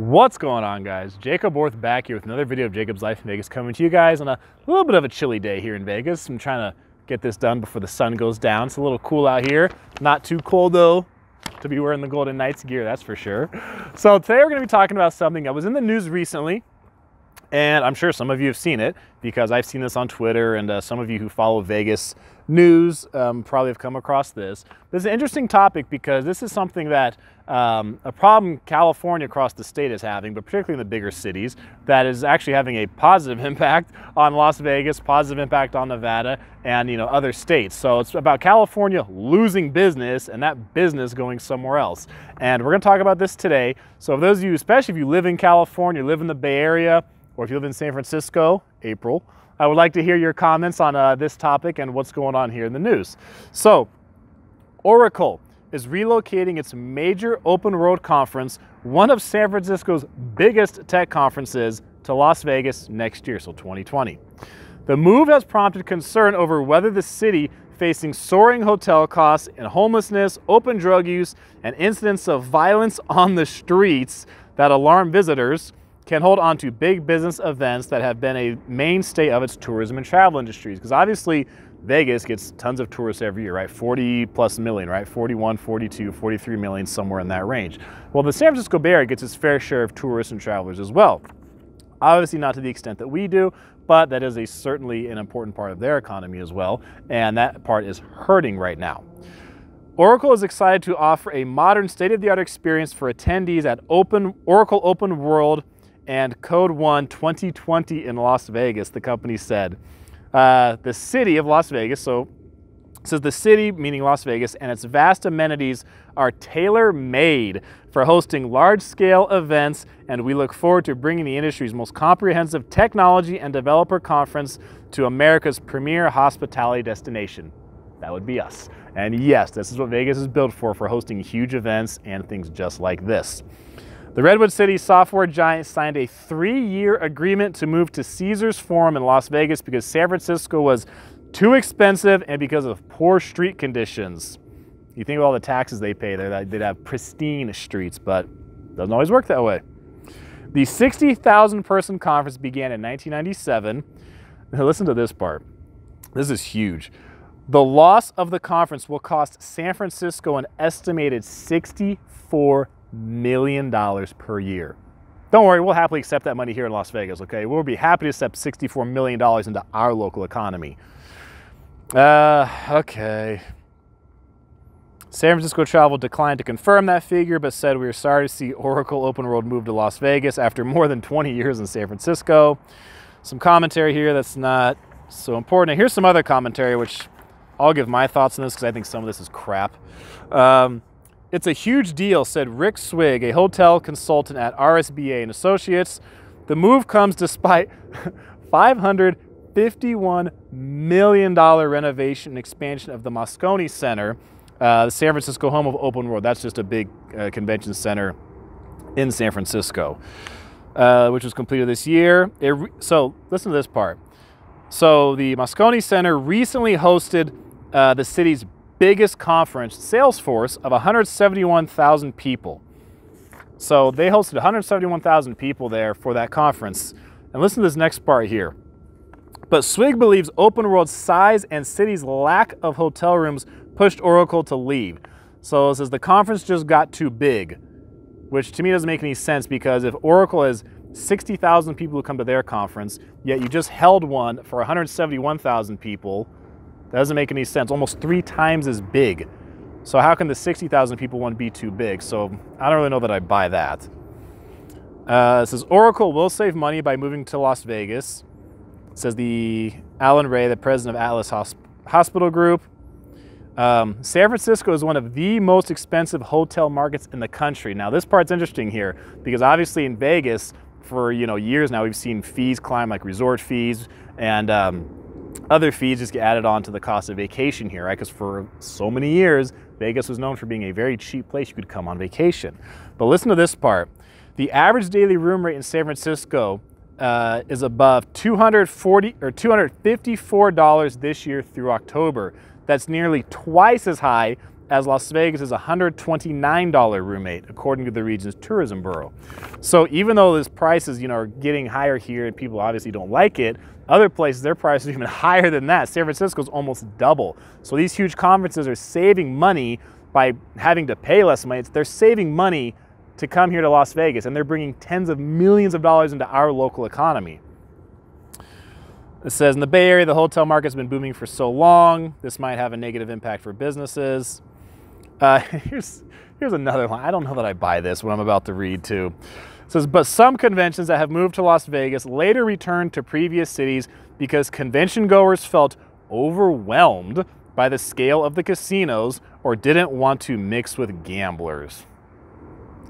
What's going on, guys? Jacob Orth back here with another video of Jacob's Life in Vegas, coming to you guys on a little bit of a chilly day here in Vegas. I'm trying to get this done before the sun goes down. It's a little cool out here. Not too cold though to be wearing the Golden Knights gear, that's for sure. So today we're going to be talking about something that was in the news recently, and I'm sure some of you have seen it because I've seen this on Twitter, and some of you who follow Vegas news probably have come across this. This is an interesting topic because this is something that a problem California across the state is having, but particularly in the bigger cities, that is actually having a positive impact on Las Vegas, positive impact on Nevada, and other states. So it's about California losing business and that business going somewhere else. And we're going to talk about this today. So for those of you, especially if you live in California, live in the Bay Area, or if you live in San Francisco, April, I would like to hear your comments on this topic and what's going on here in the news. So, Oracle is relocating its major open world conference, one of San Francisco's biggest tech conferences, to Las Vegas next year, so 2020. The move has prompted concern over whether the city, facing soaring hotel costs and homelessness, open drug use, and incidents of violence on the streets that alarm visitors, can hold on to big business events that have been a mainstay of its tourism and travel industries. Because obviously Vegas gets tons of tourists every year, right? 40 plus million, right? 41, 42, 43 million, somewhere in that range. Well, the San Francisco Bay Area gets its fair share of tourists and travelers as well. Obviously not to the extent that we do, but that is certainly an important part of their economy as well. And that part is hurting right now. Oracle is excited to offer a modern state-of-the-art experience for attendees at Oracle Open World and Code One 2020 in Las Vegas, the company said. The city of Las Vegas, so it says the city, meaning Las Vegas, and its vast amenities are tailor-made for hosting large-scale events, and we look forward to bringing the industry's most comprehensive technology and developer conference to America's premier hospitality destination. That would be us. And yes, this is what Vegas is built for hosting huge events and things just like this. The Redwood City software giant signed a 3-year agreement to move to Caesars Forum in Las Vegas because San Francisco was too expensive and because of poor street conditions. You think of all the taxes they pay there, they'd have pristine streets, but it doesn't always work that way. The 60,000 person conference began in 1997. Now listen to this part. This is huge. The loss of the conference will cost San Francisco an estimated $64 million per year. Don't worry, we'll happily accept that money here in Las Vegas, okay? We'll be happy to accept $64 million into our local economy. Okay. San Francisco Travel declined to confirm that figure, but said we are sorry to see Oracle Open World move to Las Vegas after more than 20 years in San Francisco. Some commentary here that's not so important. And here's some other commentary, which I'll give my thoughts on this because I think some of this is crap. It's a huge deal, said Rick Swig, a hotel consultant at RSBA and Associates. The move comes despite $551 million renovation and expansion of the Moscone Center, the San Francisco home of Open World. That's just a big convention center in San Francisco, which was completed this year. So listen to this part. So the Moscone Center recently hosted the city's biggest conference, Salesforce, of 171,000 people. So they hosted 171,000 people there for that conference. And listen to this next part here. But Swig believes Open World's size and city's lack of hotel rooms pushed Oracle to leave. So it says the conference just got too big, which to me doesn't make any sense because if Oracle has 60,000 people who come to their conference, yet you just held one for 171,000 people, that doesn't make any sense. Almost 3 times as big. So how can the 60,000 people one be too big? So I don't really know that I buy that. It says Oracle will save money by moving to Las Vegas. It says the Alan Ray, the president of Atlas Hospital Group. San Francisco is one of the most expensive hotel markets in the country. Now this part's interesting here because obviously in Vegas for years now we've seen fees climb, like resort fees and other fees just get added on to the cost of vacation here, right? Because for so many years, Vegas was known for being a very cheap place you could come on vacation. But listen to this part. The average daily room rate in San Francisco is above $254 this year through October. That's nearly twice as high as Las Vegas is a $129 room rate, according to the region's tourism bureau. So even though this prices, are getting higher here and people obviously don't like it, other places, their prices are even higher than that. San Francisco's almost double. So these huge conferences are saving money by having to pay less money. They're saving money to come here to Las Vegas, and they're bringing tens of millions of dollars into our local economy. It says, in the Bay Area, the hotel market's been booming for so long. This might have a negative impact for businesses. Here's another line. I don't know that I buy this, what I'm about to read too. It says, but some conventions that have moved to Las Vegas later returned to previous cities because convention goers felt overwhelmed by the scale of the casinos or didn't want to mix with gamblers.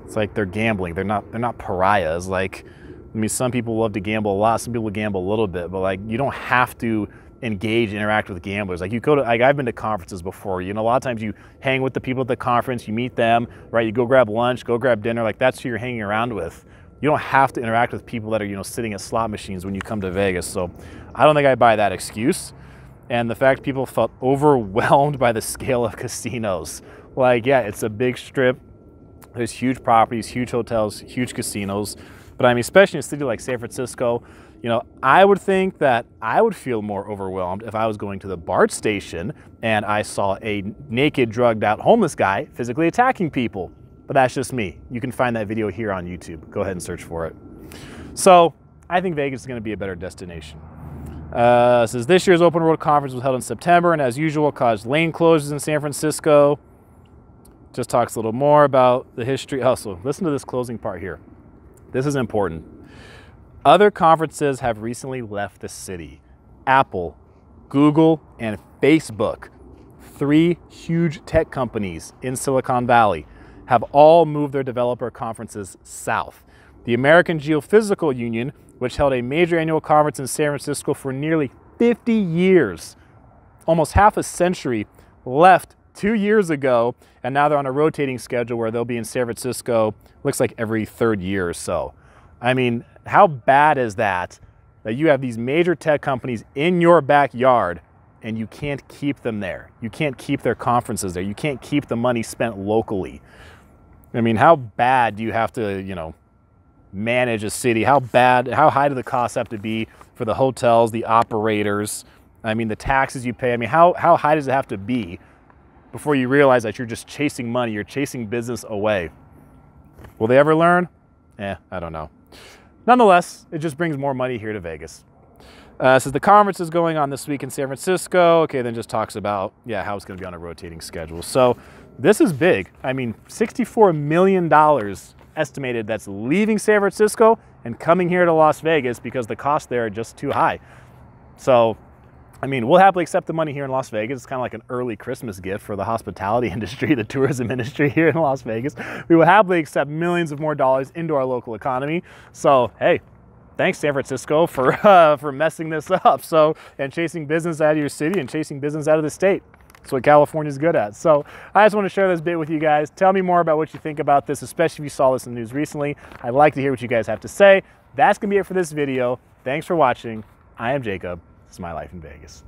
It's like they're gambling. They're not pariahs. Like, I mean, some people love to gamble a lot. Some people gamble a little bit, but like, you don't have to engage, interact with gamblers. Like, you go to, like, I've been to conferences before, a lot of times you hang with the people at the conference, you meet them, right? You go grab lunch, go grab dinner, like that's who you're hanging around with. You don't have to interact with people that are, sitting at slot machines when you come to Vegas. So I don't think I buy that excuse. And the fact people felt overwhelmed by the scale of casinos. Like, yeah, it's a big strip. There's huge properties, huge hotels, huge casinos. But I mean, especially in a city like San Francisco, I would think that I would feel more overwhelmed if I was going to the BART station and I saw a naked, drugged out homeless guy physically attacking people. But that's just me. You can find that video here on YouTube. Go ahead and search for it. So I think Vegas is going to be a better destination. It says this year's Open World Conference was held in September and as usual caused lane closures in San Francisco. Just talks a little more about the history. Also, listen to this closing part here. This is important. Other conferences have recently left the city. Apple, Google, and Facebook, 3 huge tech companies in Silicon Valley, have all moved their developer conferences south. The American Geophysical Union, which held a major annual conference in San Francisco for nearly 50 years, almost half a century, left 2 years ago, and now they're on a rotating schedule where they'll be in San Francisco, looks like every 3rd year or so. I mean, how bad is that you have these major tech companies in your backyard and you can't keep them there? You can't keep their conferences there. You can't keep the money spent locally. I mean, how bad do you have to, manage a city? How high do the costs have to be for the hotels, the operators? I mean, the taxes you pay. I mean, how high does it have to be before you realize that you're just chasing money, you're chasing business away? Will they ever learn? I don't know. Nonetheless, it just brings more money here to Vegas. Says the conference is going on this week in San Francisco. Okay, then just talks about, how it's going to be on a rotating schedule. So this is big. I mean, $64 million estimated that's leaving San Francisco and coming here to Las Vegas because the costs there are just too high. So, I mean, we'll happily accept the money here in Las Vegas. It's kind of like an early Christmas gift for the hospitality industry, the tourism industry here in Las Vegas. We will happily accept millions of more dollars into our local economy. So, hey, thanks San Francisco for messing this up. So, and chasing business out of your city and chasing business out of the state. That's what California's good at. So I just want to share this bit with you guys. Tell me more about what you think about this, especially if you saw this in the news recently. I'd like to hear what you guys have to say. That's going to be it for this video. Thanks for watching. I am Jacob. This is my life in Vegas.